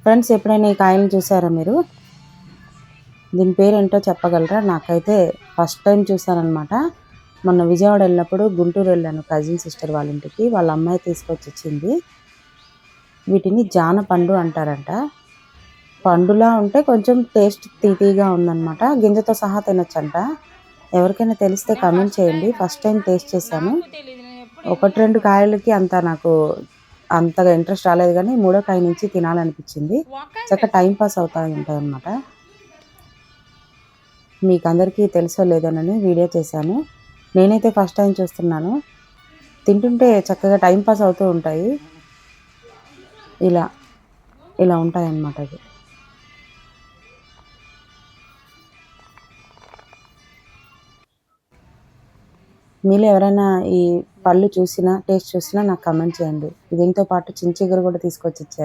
Friends, ఎప్పుడైనా ఈ కాయలను చూసారా మీరు? దీని పేరేంటో చెప్పగలరా? నాకైతే ఫస్ట్ టైం చూసానన్నమాట. మొన్న విజయవాడ వెళ్ళినప్పుడు గుంటూరు వెళ్ళాను కజిన్ సిస్టర్ వాళ్ళ ఇంటికి. వాళ్ళ అమ్మాయి తీసుకొచ్చి ఇచ్చింది. వీటిని జానపండు అంటారంట. పండులా ఉంటే కొంచెం టేస్ట్ తీపిగా ఉందన్నమాట. గింజతో సహా తినొచ్చంట. ఎవరికైనా తెలిస్తే కమెంట్ చేయండి. ఫస్ట్ టైం టేస్ట్ చేశాను. 1-2 కాయలకి నాకు అంతగా ఇంట్రెస్ట్ రాలేదు, కానీ మూడో కాయ నుంచి తినాలనిపించింది. చక్కగా టైం పాస్ అవుతాయి ఉంటాయి అన్నమాట. మీకు అందరికీ తెలుసో లేదోనని వీడియో చేశాను. నేనైతే ఫస్ట్ టైం చూస్తున్నాను. తింటుంటే చక్కగా టైం పాస్ అవుతూ ఉంటాయి. ఇలా ఇలా ఉంటాయన్నమాట అది. మీలో ఎవరైనా ఈ పళ్ళు చూసినా టేస్ట్ చూసినా నాకు కమెంట్ చేయండి. దీంతో పాటు చించిగురు కూడా తీసుకొచ్చి ఇచ్చారు.